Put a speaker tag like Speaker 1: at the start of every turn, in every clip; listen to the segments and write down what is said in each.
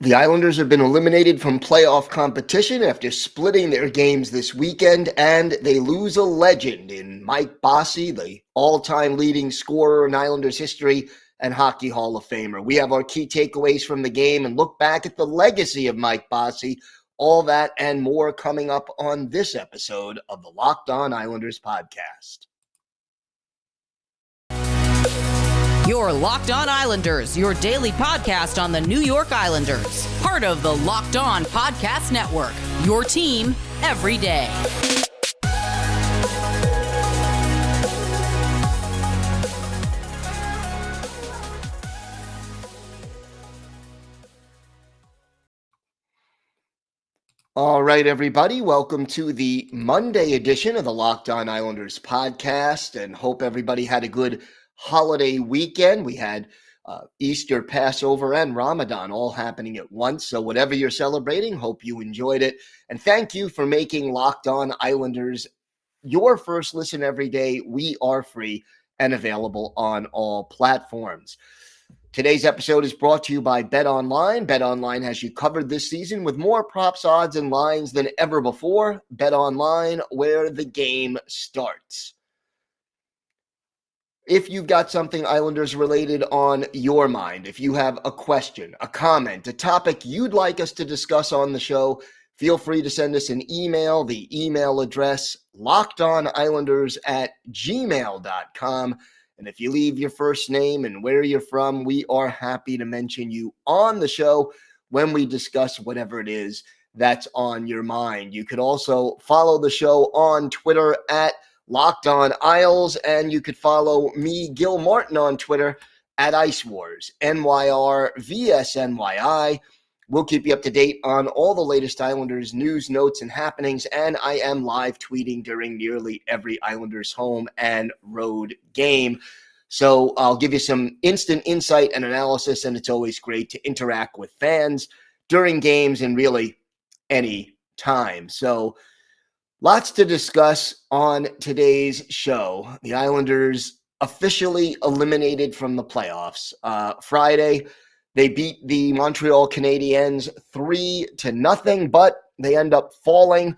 Speaker 1: The Islanders have been eliminated from playoff competition after splitting their games this weekend, and they lose a legend in Mike Bossy, the all-time leading scorer in Islanders history and Hockey Hall of Famer. We have our key takeaways from the game and look back at the legacy of Mike Bossy. All that and more coming up on this episode of the Locked On Islanders podcast.
Speaker 2: Your Locked On Islanders, your daily podcast on the New York Islanders. Part of the Locked On Podcast Network, your team every day.
Speaker 1: All right, everybody. Welcome to the Monday edition of the Locked On Islanders podcast, and hope everybody had a good holiday weekend. We had Easter, Passover, and Ramadan all happening at once. So whatever you're celebrating, hope you enjoyed it. And thank you for making Locked On Islanders your first listen every day. We are free and available on all platforms. Today's episode is brought to you by BetOnline. BetOnline has you covered this season with more props, odds, and lines than ever before. BetOnline, where the game starts. If you've got something Islanders related on your mind, if you have a question, a comment, a topic you'd like us to discuss on the show, feel free to send us an email. The email address, lockedonislanders@gmail.com. And if you leave your first name and where you're from, we are happy to mention you on the show when we discuss whatever it is that's on your mind. You could also follow the show on Twitter at Locked On Isles, and you could follow me, Gil Martin, on Twitter at Ice Wars, NYRVSNYI. We'll keep you up to date on all the latest Islanders news, notes, and happenings, and I am live tweeting during nearly every Islanders home and road game. So I'll give you some instant insight and analysis, and it's always great to interact with fans during games and really any time. So lots to discuss on today's show. The Islanders officially eliminated from the playoffs. Friday, they beat the Montreal Canadiens 3-0, but they end up falling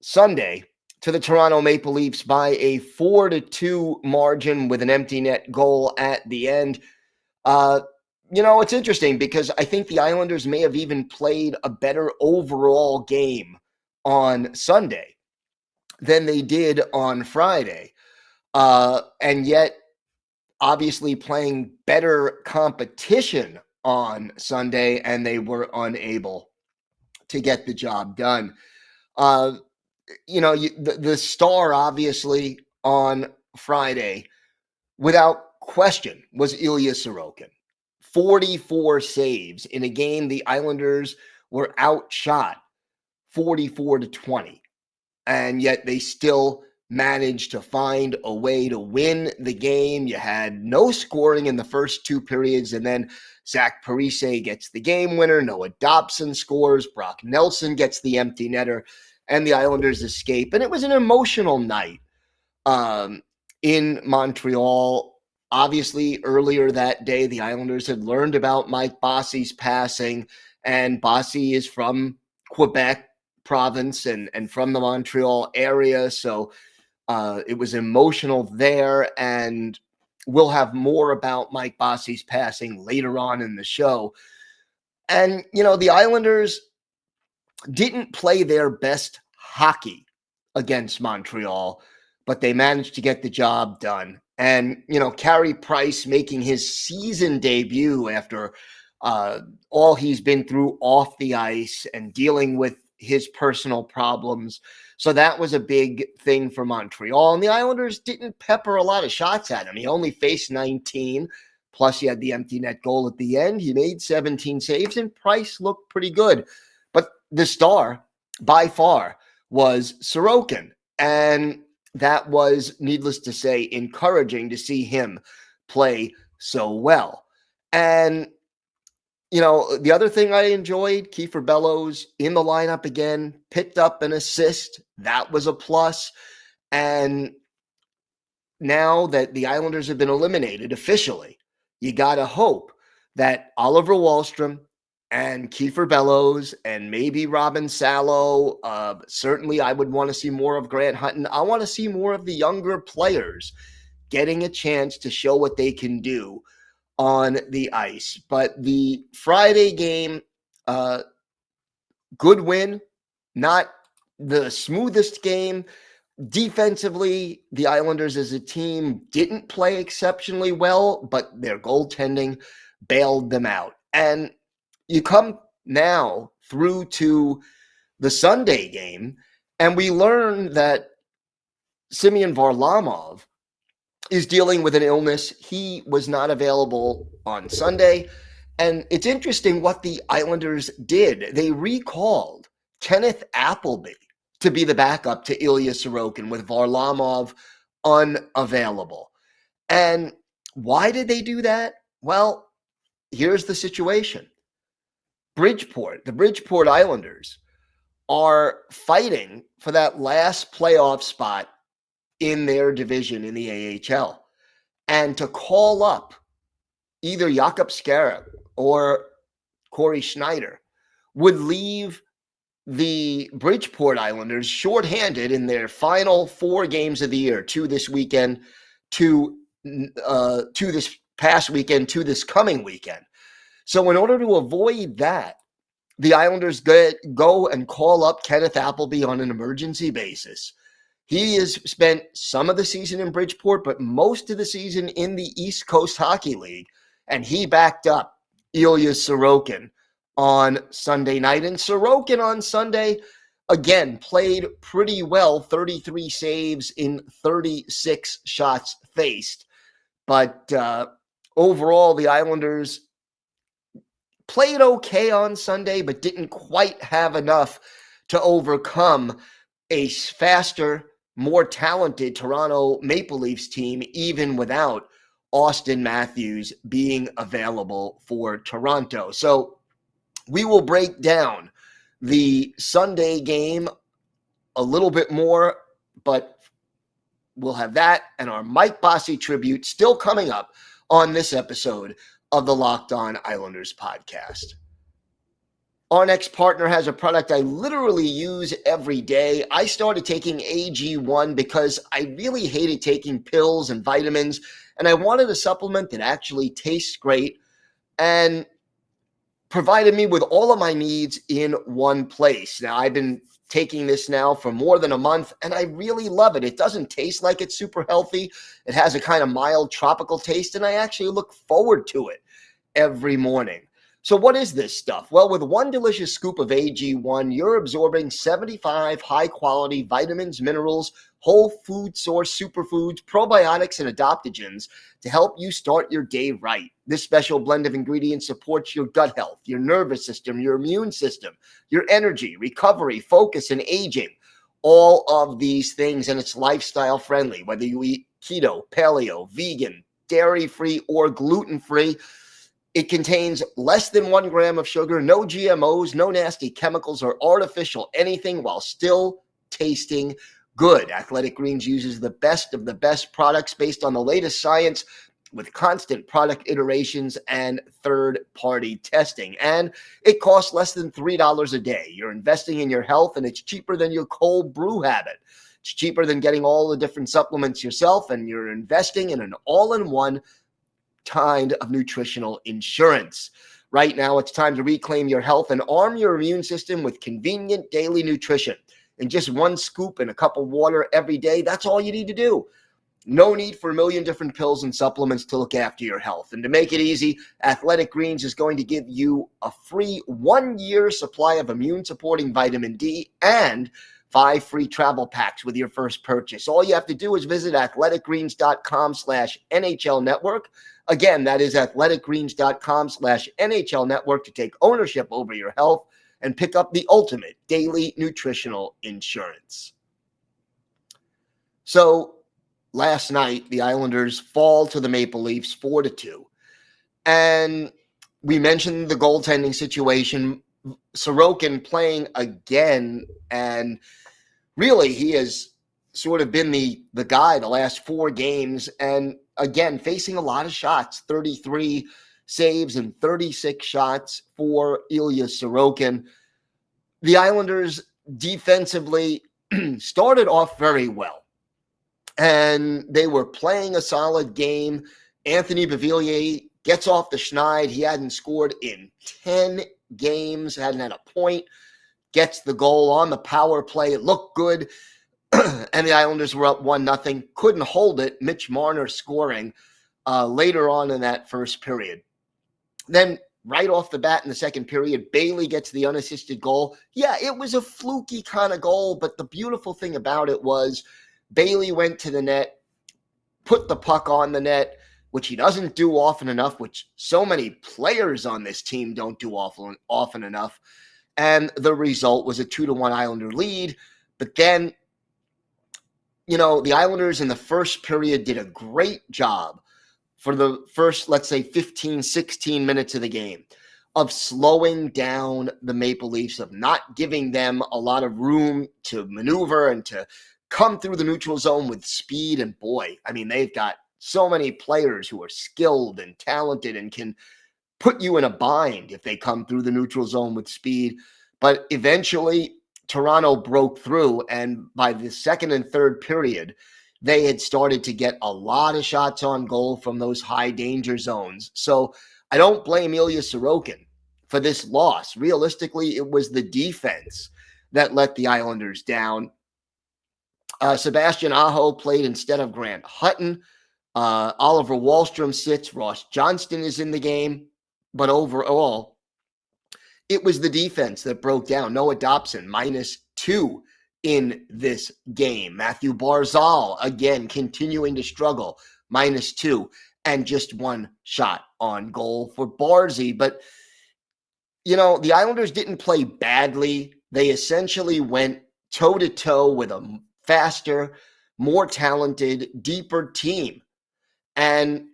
Speaker 1: Sunday to the Toronto Maple Leafs by a 4-2 margin with an empty net goal at the end. It's interesting because I think the Islanders may have even played a better overall game on Sunday than they did on Friday. And yet, obviously playing better competition on Sunday, and they were unable to get the job done. The star, obviously, on Friday, without question, was Ilya Sorokin. 44 saves in a game the Islanders were outshot 44-20. And yet they still managed to find a way to win the game. You had no scoring in the first two periods, and then Zach Parise gets the game winner. Noah Dobson scores. Brock Nelson gets the empty netter, and the Islanders escape. And it was an emotional night in Montreal. Obviously, earlier that day, the Islanders had learned about Mike Bossy's passing, and Bossy is from Quebec province and from the Montreal area. So it was emotional there, and we'll have more about Mike Bossy's passing later on in the show. And, the Islanders didn't play their best hockey against Montreal, but they managed to get the job done. And, Carey Price making his season debut after all he's been through off the ice and dealing with his personal problems. So that was a big thing for Montreal. And the Islanders didn't pepper a lot of shots at him. He only faced 19, plus he had the empty net goal at the end. He made 17 saves, and Price looked pretty good. But the star, by far, was Sorokin. And that was, needless to say, encouraging to see him play so well. And the other thing I enjoyed, Kiefer Bellows in the lineup again, picked up an assist. That was a plus. And now that the Islanders have been eliminated officially, you got to hope that Oliver Wahlstrom and Kiefer Bellows and maybe Robin Salo. Certainly, I would want to see more of Grant Hutton. I want to see more of the younger players getting a chance to show what they can do on the ice. But the Friday game, good win, not the smoothest game. Defensively, the Islanders as a team didn't play exceptionally well, but their goaltending bailed them out. And you come now through to the Sunday game, and we learn that Semyon Varlamov is dealing with an illness. He was not available on Sunday. And it's interesting what the Islanders did. They recalled Kenneth Appleby to be the backup to Ilya Sorokin with Varlamov unavailable. And why did they do that? Well, here's the situation. The Bridgeport Islanders are fighting for that last playoff spot in their division in the AHL. And to call up either Jakub Skarek or Corey Schneider would leave the Bridgeport Islanders shorthanded in their final 4 games of the year, 2 this weekend, 2 this past weekend, 2 this coming weekend. So in order to avoid that, the Islanders go and call up Kenneth Appleby on an emergency basis. He has spent some of the season in Bridgeport, but most of the season in the East Coast Hockey League, and he backed up Ilya Sorokin on Sunday night. And Sorokin on Sunday, again, played pretty well, 33 saves in 36 shots faced. But overall, the Islanders played okay on Sunday, but didn't quite have enough to overcome a faster, more talented Toronto Maple Leafs team, even without Austin Matthews being available for Toronto. So we will break down the Sunday game a little bit more, but we'll have that and our Mike Bossy tribute still coming up on this episode of the Locked On Islanders podcast. Our next partner has a product I literally use every day. I started taking AG1 because I really hated taking pills and vitamins, and I wanted a supplement that actually tastes great and provided me with all of my needs in one place. Now, I've been taking this now for more than a month, and I really love it. It doesn't taste like it's super healthy. It has a kind of mild tropical taste, and I actually look forward to it every morning. So what is this stuff? Well, with one delicious scoop of AG1, you're absorbing 75 high-quality vitamins, minerals, whole food source superfoods, probiotics, and adaptogens to help you start your day right. This special blend of ingredients supports your gut health, your nervous system, your immune system, your energy, recovery, focus, and aging. All of these things, and it's lifestyle friendly, whether you eat keto, paleo, vegan, dairy-free, or gluten-free. It contains less than 1 gram of sugar, no GMOs, no nasty chemicals or artificial anything, while still tasting good. Athletic Greens uses the best of the best products based on the latest science with constant product iterations and third-party testing. And it costs less than $3 a day. You're investing in your health, and it's cheaper than your cold brew habit. It's cheaper than getting all the different supplements yourself, and you're investing in an all-in-one kind of nutritional insurance. Right now, it's time to reclaim your health and arm your immune system with convenient daily nutrition. In just 1 scoop and a cup of water every day, that's all you need to do. No need for a million different pills and supplements to look after your health. And to make it easy, Athletic Greens is going to give you a free 1-year supply of immune-supporting vitamin D and 5 free travel packs with your first purchase. All you have to do is visit athleticgreens.com/NHL Network. Again, that is athleticgreens.com/NHL Network to take ownership over your health and pick up the ultimate daily nutritional insurance. So last night, the Islanders fall to the Maple Leafs 4-2. And we mentioned the goaltending situation. Sorokin playing again, and really he has sort of been the guy the last 4 games, and again facing a lot of shots, 33 saves and 36 shots for Ilya Sorokin. The Islanders defensively started off very well, and they were playing a solid game. Anthony Beauvillier gets off the schneid. He hadn't scored in 10 games, hadn't had a point, gets the goal on the power play. It looked good, and the Islanders were up 1-0. Couldn't hold it. Mitch Marner scoring later on in that first period. Then right off the bat in the second period, Bailey gets the unassisted goal. Yeah, it was a fluky kind of goal, but the beautiful thing about it was Bailey went to the net, put the puck on the net, which he doesn't do often enough, which so many players on this team don't do often enough. And the result was a 2-1 Islander lead. But then, the Islanders in the first period did a great job for the first, let's say, 15, 16 minutes of the game of slowing down the Maple Leafs, of not giving them a lot of room to maneuver and to come through the neutral zone with speed. And boy, I mean, they've got so many players who are skilled and talented and can put you in a bind if they come through the neutral zone with speed. But eventually, Toronto broke through, and by the second and third period, they had started to get a lot of shots on goal from those high danger zones. So I don't blame Ilya Sorokin for this loss. Realistically, it was the defense that let the Islanders down. Sebastian Aho played instead of Grant Hutton. Oliver Wahlstrom sits. Ross Johnston is in the game. But overall, it was the defense that broke down. Noah Dobson, -2 in this game. Matthew Barzal, again, continuing to struggle, -2, and just one shot on goal for Barzy. But, the Islanders didn't play badly. They essentially went toe-to-toe with a faster, more talented, deeper team. And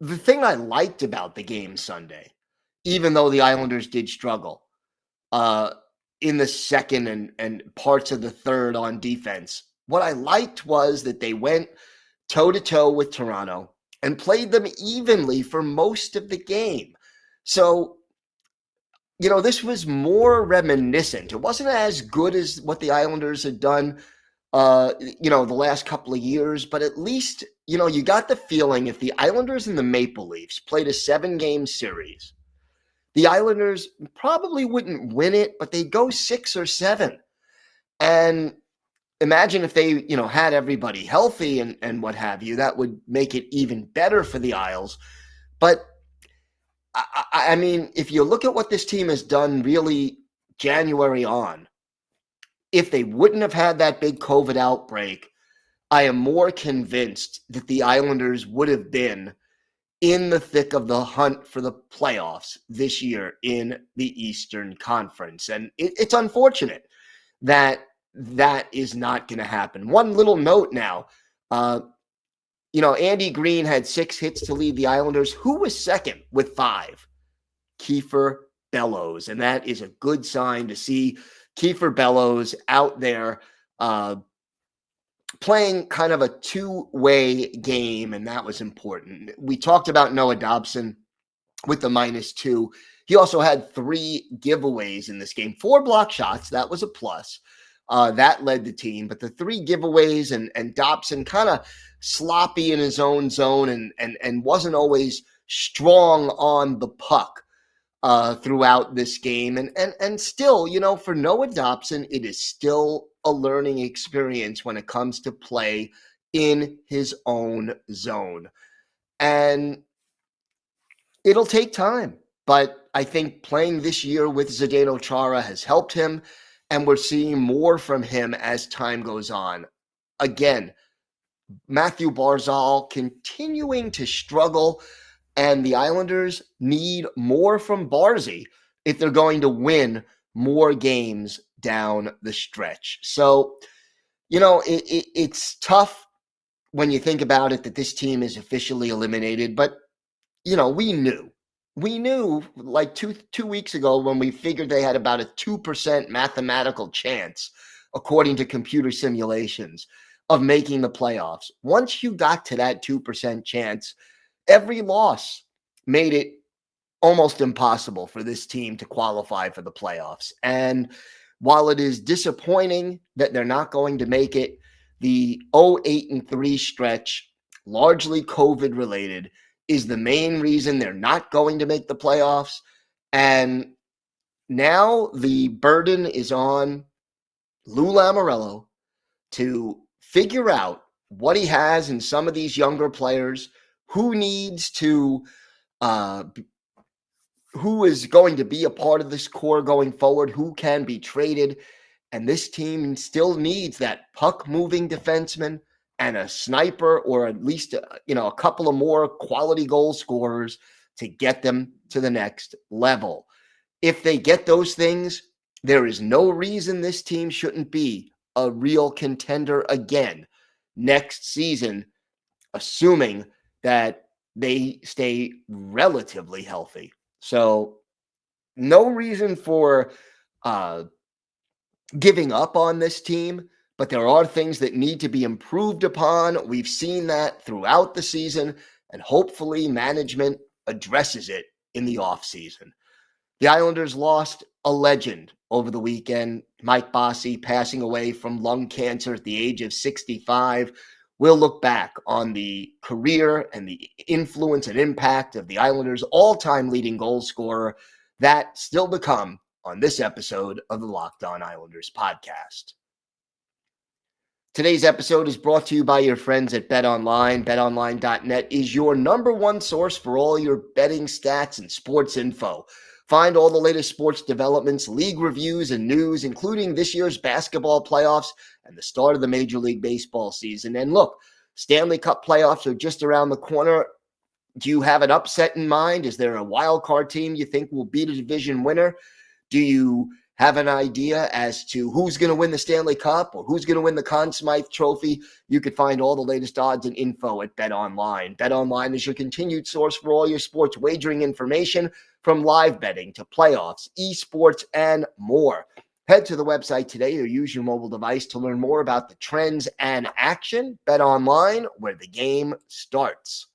Speaker 1: the thing I liked about the game Sunday, even though the Islanders did struggle in the second and parts of the third on defense, what I liked was that they went toe-to-toe with Toronto and played them evenly for most of the game. So, this was more reminiscent. It wasn't as good as what the Islanders had done, the last couple of years, but at least, you got the feeling if the Islanders and the Maple Leafs played a 7-game series, the Islanders probably wouldn't win it, but they'd go 6 or 7. And imagine if they, had everybody healthy and what have you, that would make it even better for the Isles. But I mean, if you look at what this team has done really January on, if they wouldn't have had that big COVID outbreak, I am more convinced that the Islanders would have been in the thick of the hunt for the playoffs this year in the Eastern Conference. And it's unfortunate that that is not going to happen. One little note now, Andy Green had 6 hits to lead the Islanders. Who was second with 5? Kiefer Bellows. And that is a good sign to see Kiefer Bellows out there playing kind of a two-way game, and that was important. We talked about Noah Dobson with the -2. He also had 3 giveaways in this game, 4 block shots. That was a plus. That led the team, but the 3 giveaways and Dobson kind of sloppy in his own zone and wasn't always strong on the puck throughout this game. And still, for Noah Dobson, it is still a learning experience when it comes to play in his own zone. And it'll take time, but I think playing this year with Zdeno Chara has helped him, and we're seeing more from him as time goes on. Again, Matthew Barzal continuing to struggle, and the Islanders need more from Barzy if they're going to win more games down the stretch. So, it's tough when you think about it that this team is officially eliminated, but, we knew like two weeks ago when we figured they had about a 2% mathematical chance, according to computer simulations, of making the playoffs. Once you got to that 2% chance, every loss made it almost impossible for this team to qualify for the playoffs. And while it is disappointing that they're not going to make it, the 0-8-3 stretch, largely COVID related, is the main reason they're not going to make the playoffs. And now the burden is on Lou Lamoriello to figure out what he has in some of these younger players, who needs to who is going to be a part of this core going forward, who can be traded. And this team still needs that puck-moving defenseman and a sniper, or at least a couple of more quality goal scorers to get them to the next level. If they get those things, there is no reason this team shouldn't be a real contender again next season, assuming that they stay relatively healthy. So no reason for giving up on this team, but there are things that need to be improved upon. We've seen that throughout the season, and hopefully management addresses it in the offseason. The Islanders lost a legend over the weekend, Mike Bossy, passing away from lung cancer at the age of 65. We'll look back on the career and the influence and impact of the Islanders' all-time leading goal scorer. That still to come on this episode of the Locked On Islanders podcast. Today's episode is brought to you by your friends at BetOnline. BetOnline.net is your number one source for all your betting stats and sports info. Find all the latest sports developments, league reviews, and news, including this year's basketball playoffs and the start of the Major League Baseball season. And look, Stanley Cup playoffs are just around the corner. Do you have an upset in mind? Is there a wild card team you think will be the division winner? Do you have an idea as to who's going to win the Stanley Cup or who's going to win the Conn Smythe Trophy? You can find all the latest odds and info at BetOnline. BetOnline is your continued source for all your sports wagering information, from live betting to playoffs, esports, and more. Head to the website today or use your mobile device to learn more about the trends and action. BetOnline, where the game starts.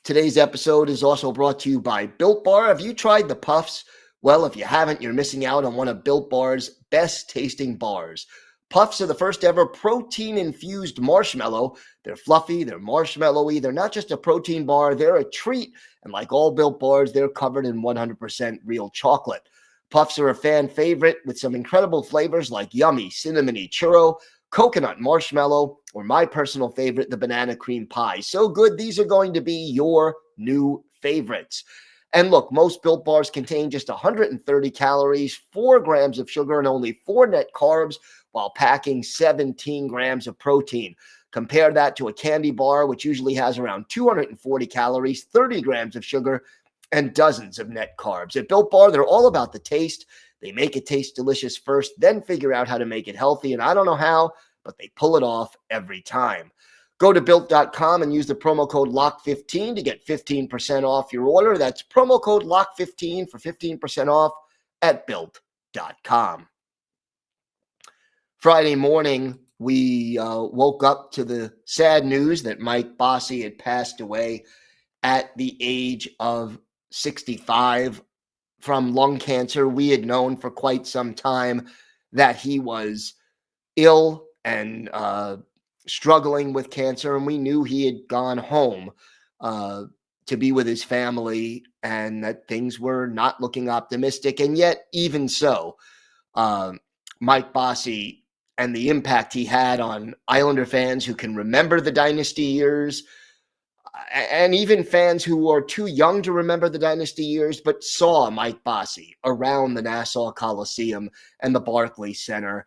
Speaker 1: Today's episode is also brought to you by Built Bar. Have you tried the Puffs? Well, if you haven't, you're missing out on one of Built Bar's best tasting bars. Puffs are the first ever protein-infused marshmallow. They're fluffy, they're marshmallowy, they're not just a protein bar, they're a treat. And like all Built Bars, they're covered in 100% real chocolate. Puffs are a fan favorite with some incredible flavors like yummy, cinnamony churro, coconut marshmallow, or my personal favorite, the banana cream pie. So good, these are going to be your new favorites. And look, most Built Bars contain just 130 calories, 4 grams of sugar, and only 4 net carbs, while packing 17 grams of protein. Compare that to a candy bar, which usually has around 240 calories, 30 grams of sugar, and dozens of net carbs. At Built Bar, they're all about the taste. They make it taste delicious first, then figure out how to make it healthy. And I don't know how, but they pull it off every time. Go to Built.com and use the promo code LOCK15 to get 15% off your order. That's promo code LOCK15 for 15% off at Built.com. Friday morning, we woke up to the sad news that Mike Bossy had passed away at the age of 65 from lung cancer. We had known for quite some time that he was ill and struggling with cancer, and we knew he had gone home to be with his family and that things were not looking optimistic. And yet, even so, Mike Bossy and the impact he had on Islander fans who can remember the dynasty years, and even fans who are too young to remember the dynasty years, but saw Mike Bossy around the Nassau Coliseum and the Barclays Center,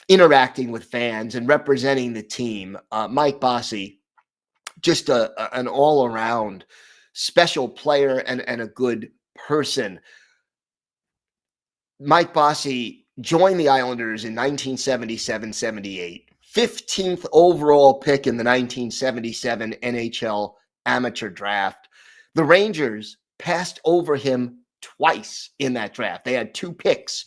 Speaker 1: interacting with fans and representing the team. Mike Bossy, just an all-around special player and a good person. Mike Bossy joined the Islanders in 1977-78, 15th overall pick in the 1977 NHL amateur draft. The Rangers passed over him twice in that draft. They had 2 picks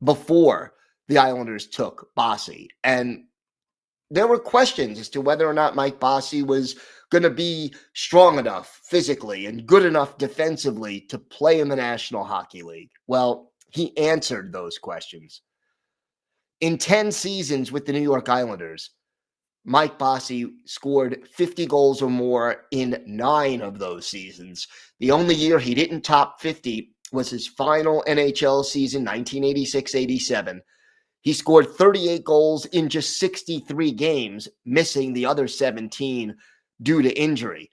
Speaker 1: before the Islanders took Bossy. And there were questions as to whether or not Mike Bossy was going to be strong enough physically and good enough defensively to play in the National Hockey League? Well, he answered those questions. In 10 seasons with the New York Islanders, Mike Bossy scored 50 goals or more in 9 of those seasons. The only year he didn't top 50 was his final NHL season, 1986-87. He scored 38 goals in just 63 games, missing the other 17 due to injury.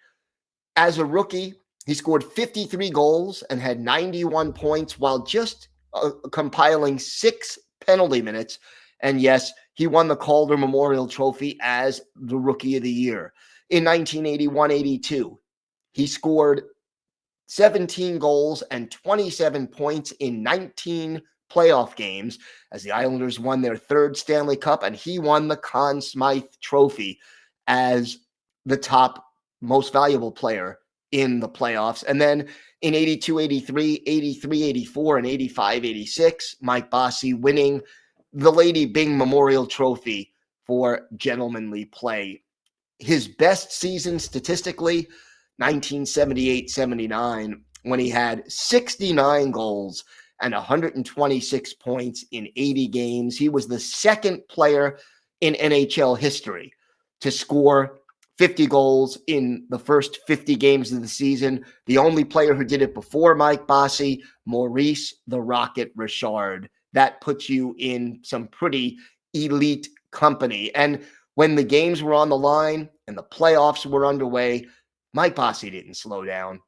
Speaker 1: As a rookie, he scored 53 goals and had 91 points while just compiling 6 penalty minutes. And yes, he won the Calder Memorial Trophy as the Rookie of the Year. In 1981-82, he scored 17 goals and 27 points in 19 playoff games as the Islanders won their 3rd Stanley Cup, and he won the Conn Smythe Trophy as the top most valuable player in the playoffs. And then in 82-83, 83-84, and 85-86, Mike Bossy winning the Lady Byng Memorial Trophy for gentlemanly play. His best season statistically, 1978-79, when he had 69 goals and 126 points in 80 games. He was the second player in NHL history to score 50 goals in the first 50 games of the season. The only player who did it before Mike Bossy, Maurice the Rocket Richard. That puts you in some pretty elite company. And when the games were on the line and the playoffs were underway, Mike Bossy didn't slow down.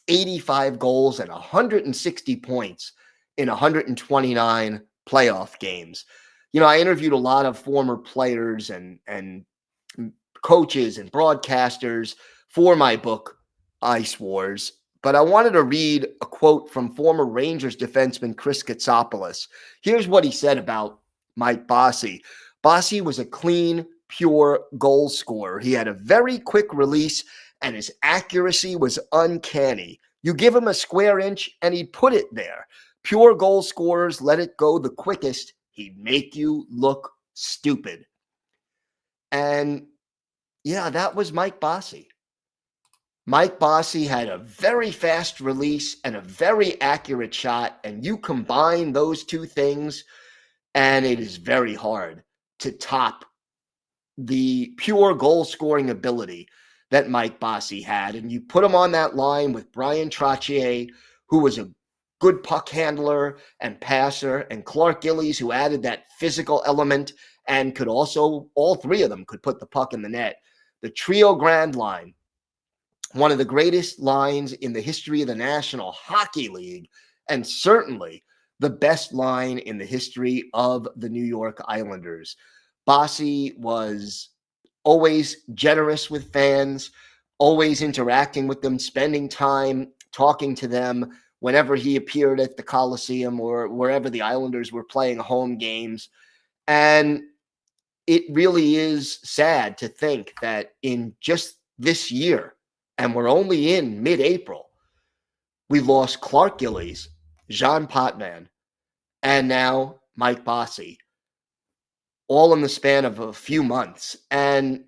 Speaker 1: 85 goals and 160 points in 129 playoff games. You know, I interviewed a lot of former players and coaches and broadcasters for my book, Ice Wars. But I wanted to read a quote from former Rangers defenseman Chris Katsopoulos. Here's what he said about Mike Bossy. Bossy was a clean, pure goal scorer. He had a very quick release, and his accuracy was uncanny. You give him a square inch, and he'd put it there. Pure goal scorers let it go the quickest. He'd make you look stupid. And yeah, that was Mike Bossy. Mike Bossy had a very fast release and a very accurate shot, and you combine those two things, and it is very hard to top the pure goal-scoring ability that Mike Bossy had. And you put him on that line with Brian Trottier, who was a good puck handler and passer, and Clark Gillies, who added that physical element and could also, all three of them could put the puck in the net. The Trio Grand line, one of the greatest lines in the history of the National Hockey League, and certainly the best line in the history of the New York Islanders. Bossy was always generous with fans, always interacting with them, spending time talking to them whenever he appeared at the Coliseum or wherever the Islanders were playing home games. And it really is sad to think that in just this year, and we're only in mid-April, we lost Clark Gillies, Jean Potvin, and now Mike Bossy, all in the span of a few months. And,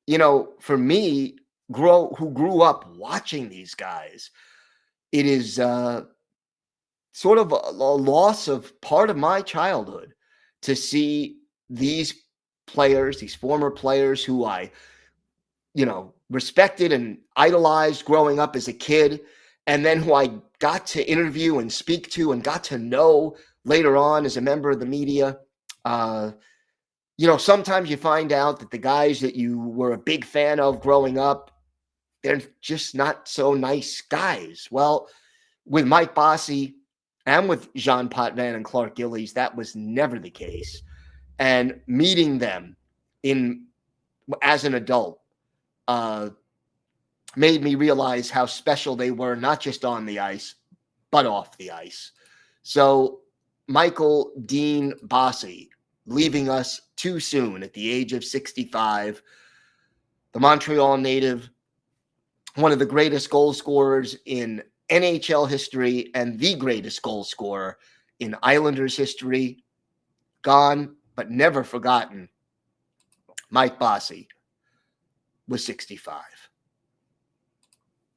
Speaker 1: you know, for me, who grew up watching these guys, it is sort of a loss of part of my childhood to see these players, these former players who I, respected and idolized growing up as a kid, and then who I got to interview and speak to and got to know later on as a member of the media. Sometimes you find out that the guys that you were a big fan of growing up, they're just not so nice guys. Well, with Mike Bossy and with Jean Potvin and Clark Gillies, that was never the case. And meeting them as an adult made me realize how special they were, not just on the ice, but off the ice. So Michael Dean Bossy, leaving us too soon at the age of 65, the Montreal native, one of the greatest goal scorers in NHL history and the greatest goal scorer in Islanders history, gone but never forgotten. Mike Bossy was 65.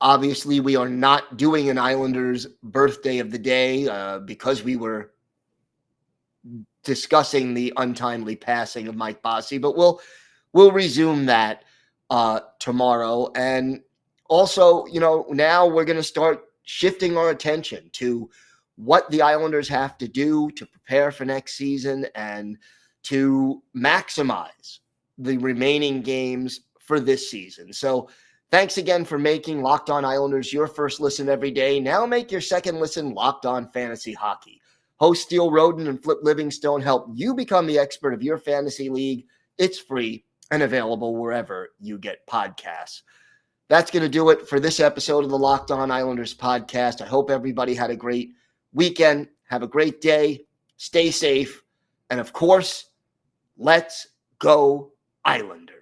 Speaker 1: Obviously, we are not doing an Islanders birthday of the day because we were discussing the untimely passing of Mike Bossy, but we'll resume that tomorrow. And also, now we're going to start shifting our attention to what the Islanders have to do to prepare for next season and to maximize the remaining games for this season. So thanks again for making Locked On Islanders your first listen every day. Now make your second listen Locked On Fantasy Hockey. Host Steele Roden and Flip Livingstone help you become the expert of your fantasy league. It's free and available wherever you get podcasts. That's going to do it for this episode of the Locked On Islanders podcast. I hope everybody had a great weekend. Have a great day. Stay safe. And of course, let's go Islanders.